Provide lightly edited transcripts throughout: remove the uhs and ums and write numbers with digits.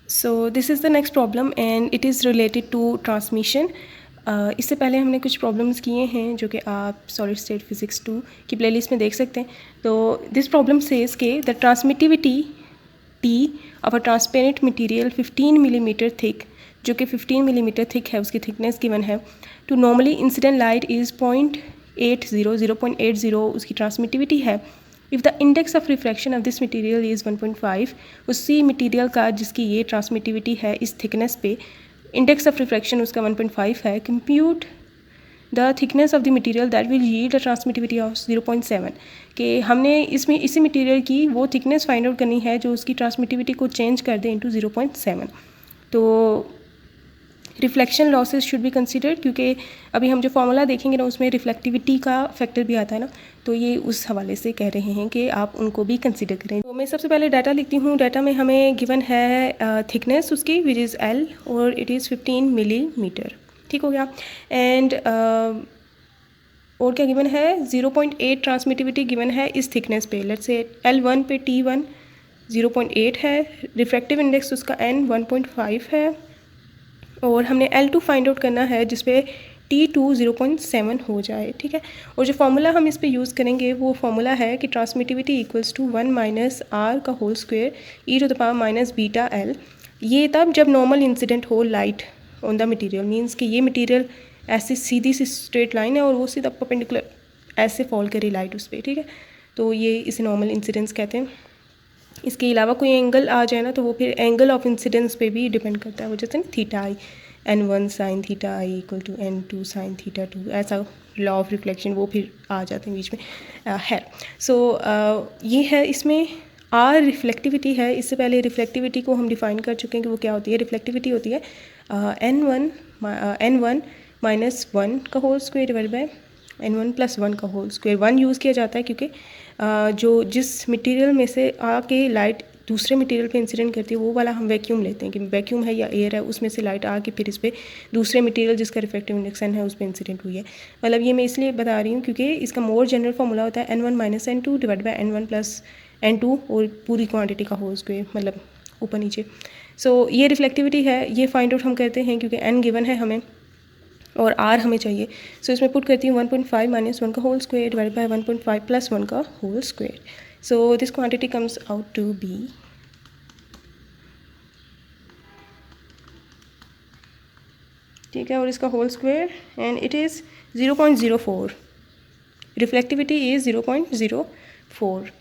So this is the next problem and it is related to transmission. इससे पहले हमने कुछ प्रॉब्लम्स किए हैं जो कि आप सॉलिड स्टेट फिज़िक्स 2 की प्लेलिस्ट में देख सकते हैं. तो दिस प्रॉब्लम सेज के the transmittivity T of a transparent material 15 millimetre thick, जो कि 15 मिलीमीटर थिक है, उसकी थिकनेस गिवन है. To normally incident light is 0.80 उसकी ट्रांसमिटिविटी है. If the index of refraction of this material is 1.5, उसी material का जिसकी ये ट्रांसमिटिविटी है इस थिकनेस पे, इंडेक्स ऑफ रिफ्रैक्शन उसका 1.5 है. Compute the thickness of the material that will yield a transmittivity of 0.7, कि हमने इसमें इसी मटेरियल की वो थिकनेस फाइंड आउट करनी है जो उसकी ट्रांसमिटिविटी को चेंज कर दे इंटू 0.7. तो reflection losses should be considered, क्योंकि अभी हम जो फार्मूला देखेंगे ना उसमें रिफ्लेक्टिविटी का फैक्टर भी आता है ना, तो ये उस हवाले से कह रहे हैं कि आप उनको भी कंसिडर करें. तो मैं सबसे पहले डाटा लिखती हूँ. डाटा में हमें गिवन है थिकनेस उसकी विच इज़ L और इट इज़ 15 मिलीमीटर. ठीक हो गया. एंड और क्या गिवन है, 0.8 ट्रांसमिटिविटी गिवन है इस थिकनेस पे. लेट्स से L1 पे T1 0.8 है, रिफ्रैक्टिव इंडेक्स उसका N 1.5 है, और हमने L2 फाइंड आउट करना है जिस पे T2 0.7 हो जाए. ठीक है. और जो फार्मूला हम इस पे यूज़ करेंगे वो फार्मूला है कि transmittivity equals to 1 minus are का whole square e to the power minus beta L. ये तब जब नॉर्मल इंसिडेंट हो light on the material, means कि ये मटेरियल ऐसे सीधी सी स्ट्रेट लाइन है और वो सीधा परपेंडिकुलर ऐसे फॉल करे लाइट उस पर. ठीक है. तो ये इसे नॉर्मल इंसिडेंस कहते हैं. इसके अलावा कोई एंगल आ जाए ना तो वो फिर एंगल ऑफ इंसिडेंस पे भी डिपेंड करता है. वो जैसे ना theta i N1 sine theta i equal to N2 sine theta 2, ऐसा लॉ ऑफ रिफ्लेक्शन वो फिर आ जाते हैं बीच में है. सो ये है. इसमें आर रिफ्लेक्टिविटी है. इससे पहले रिफ्लेक्टिविटी को हम डिफाइन कर चुके हैं कि वो क्या होती है. रिफ्लेक्टिविटी होती है N1 माइनस 1 का whole square divide by N1 plus 1 का होल स्क्वायर. 1 यूज़ किया जाता है क्योंकि जो जिस मटेरियल में से आके लाइट दूसरे मटेरियल पे इंसिडेंट करती है वो वाला हम वैक्यूम लेते हैं कि वैक्यूम है या एयर है, उसमें से लाइट आके फिर इस पर दूसरे मटेरियल जिसका रिफ्लेक्टिव इंडेक्स है उस पर इंसिडेंट हुई है. मतलब ये मैं इसलिए बता रही हूँ क्योंकि इसका मोर जनरल फार्मूला होता है N1 minus N2 divide by N1 plus N2 और पूरी क्वांटिटी का होल स्क्वायर, मतलब ऊपर नीचे. सो ये रिफ्लेक्टिविटी है. ये फाइंड आउट हम करते हैं क्योंकि N गिवन है हमें और R हमें चाहिए. सो इसमें पुट करती हूँ 1.5 माइनस 1 का whole square divide by 1.5 plus 1 का whole square. So this quantity comes out to be ठीक है, और इसका whole square and it is 0.04. Reflectivity is 0.04.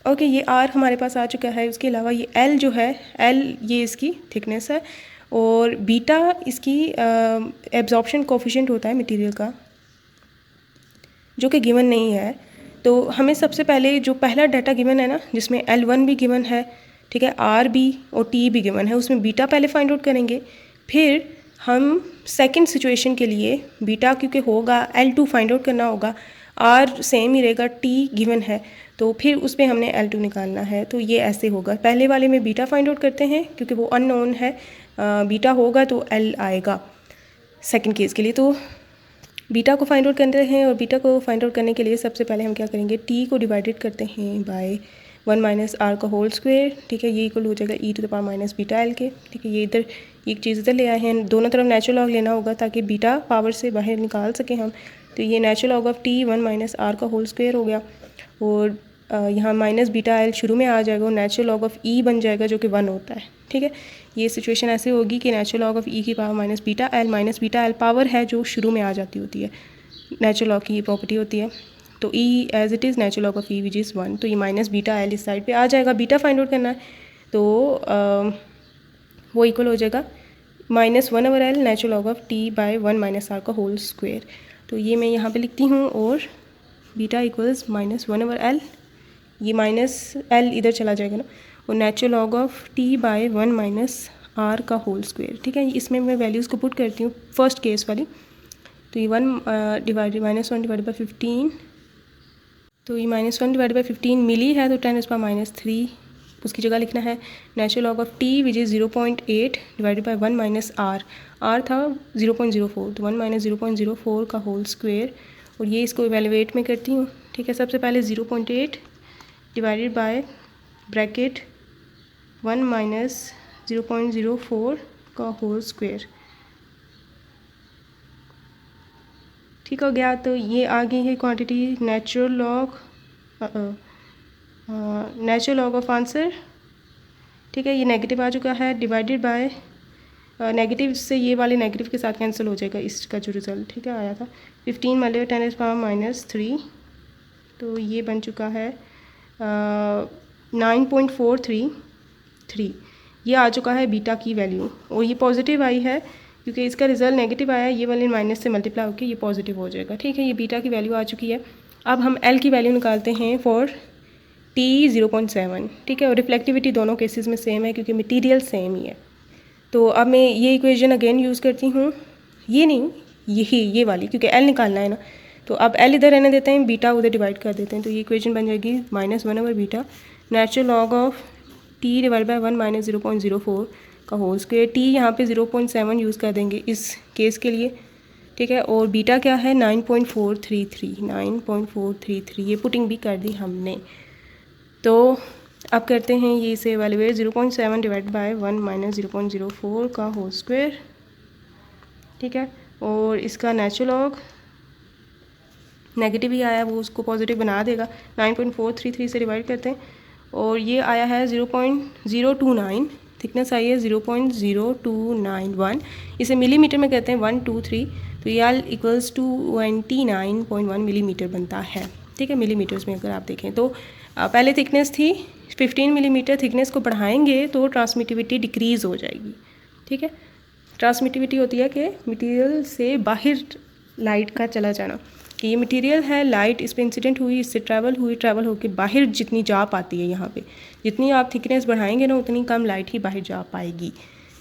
Okay. ये R हमारे पास आ चुका है. उसके अलावा ये L जो है, L ये इसकी थिकनेस है और बीटा इसकी एब्जॉर्प्शन कोफिशिएंट होता है मटेरियल का, जो कि गिवन नहीं है. तो हमें सबसे पहले जो पहला डाटा गिवन है ना जिसमें L1 भी गिवन है, ठीक है, R भी और T भी गिवन है, उसमें बीटा पहले फाइंड आउट करेंगे. फिर हम सेकंड सिचुएशन के लिए बीटा क्योंकि होगा L2 फाइंड आउट करना होगा, R सेम ही रहेगा, T गिवन है, तो फिर उस पर हमने L2 निकालना है. तो ये ऐसे होगा. पहले वाले में बीटा फाइंड आउट करते हैं क्योंकि वो अननोन है. बीटा होगा तो L आएगा सेकंड केस के लिए. तो बीटा को फाइंड आउट करते हैं और बीटा को फाइंड आउट करने के लिए सबसे पहले हम क्या करेंगे, T को डिवाइडेड करते हैं बाय 1 माइनस आर का होल स्क्वायर. ठीक है. ये इक्वल हो जाएगा e to the power minus beta L के. ठीक है. ये इधर एक चीज़ इधर ले आए हैं. दोनों तरफ नेचुरल लॉग लेना होगा ताकि बीटा पावर से बाहर निकाल सकें हम. तो ये natural log of T 1 minus are का होल स्क्वायर हो गया और यहाँ माइनस बीटा एल शुरू में आ जाएगा और नेचुरल लॉग ऑफ E बन जाएगा जो कि 1 होता है. ठीक है. ये सिचुएशन ऐसे होगी कि नेचुरल लॉग ऑफ E की power minus beta L power है जो शुरू में आ जाती होती है. नेचुरल लॉग की ये प्रॉपर्टी होती है. तो E as it is natural log of E which is 1. तो ये माइनस बीटा एल इस साइड पे आ जाएगा. बीटा फाइंड आउट करना है तो वो इक्वल हो जाएगा -1/L natural log of T by 1 minus are का होल स्क्वायर. तो ये मैं यहाँ पे लिखती हूँ और बीटा इक्वल्स -1/L, ये माइनस L इधर चला जाएगा ना, और natural log of T by 1 minus are का होल स्क्वायर. ठीक है. इसमें मैं वैल्यूज़ को पुट करती हूँ फर्स्ट केस वाली. तो ये -1 डिवाइडेड बाई 15, तो ये -1 डिवाइडेड बाई 15 मिली है तो 10⁻³ उसकी जगह लिखना है. Natural log of T which is 0.8 divided by 1 minus R था 0.04, तो 1 माइनस 0.04 का होल स्क्वायर. और ये इसको इवेलुएट में करती हूँ. ठीक है. सबसे पहले 0.8 डिवाइडेड बाय ब्रैकेट 1 माइनस 0.04 का होल स्क्वायर। ठीक हो गया। तो ये आ गई है quantity natural log of answer. ठीक है, ये नेगेटिव आ चुका है, डिवाइडेड बाय नेगेटिव से ये वाले नेगेटिव के साथ कैंसिल हो जाएगा इसका जो रिज़ल्ट ठीक है आया था 15 मल्टीप्लाई 10 पावर -3, तो ये बन चुका है 9.433। ये आ चुका है बीटा की वैल्यू, और ये पॉजिटिव आई है क्योंकि इसका रिज़ल्ट नेगेटिव आया, ये वाले माइनस से मल्टीप्लाई होकर ये पॉजिटिव हो जाएगा। ठीक है, ये बीटा की वैल्यू आ चुकी है। अब हम एल की वैल्यू निकालते हैं फॉर T 0.7। ठीक है, और रिफ्लेक्टिविटी दोनों केसेस में सेम है क्योंकि मटीरियल सेम ही है। तो अब मैं ये इक्वेशन अगेन यूज़ करती हूँ, ये नहीं ये वाली, क्योंकि एल निकालना है ना। तो अब एल इधर रहने देते हैं, बीटा उधर डिवाइड कर देते हैं, तो ये इक्वेशन बन जाएगी -1 beta natural log of T divide by 1 - 0.04 का होल स्क्वायर। T यहाँ पे 0.7 यूज़ कर देंगे इस केस के लिए। ठीक है, और बीटा क्या है 9.433, ये पुटिंग भी कर दी हमने। तो अब करते हैं ये इसे एवेलुएट 0.7 डिवाइड बाय 1 - 0.04 का होल स्क्वायर। ठीक है, और इसका नेचुरल लॉग नेगेटिव ही आया, वो उसको पॉजिटिव बना देगा। 9.433 से डिवाइड करते हैं, और ये आया है 0.029, थिकनेस आई है 0.0291, इसे मिलीमीटर में कहते हैं 123, तो ये इक्वल्स टू 29.1 मिलीमीटर बनता है। ठीक है, मिलीमीटर्स में अगर आप देखें तो पहले थिकनेस थी 15 मिलीमीटर, थिकनेस को बढ़ाएंगे तो ट्रांसमिटिविटी डिक्रीज़ हो जाएगी। ठीक है, ट्रांसमिटिविटी होती है कि मटेरियल से बाहर लाइट का चला जाना, कि ये मटेरियल है, लाइट इस पर इंसिडेंट हुई, इससे ट्रैवल होकर बाहर जितनी जा पाती है, यहाँ पे जितनी आप थिकनेस बढ़ाएंगे ना उतनी कम लाइट ही बाहर जा पाएगी।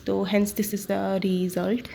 तो hence this is the result.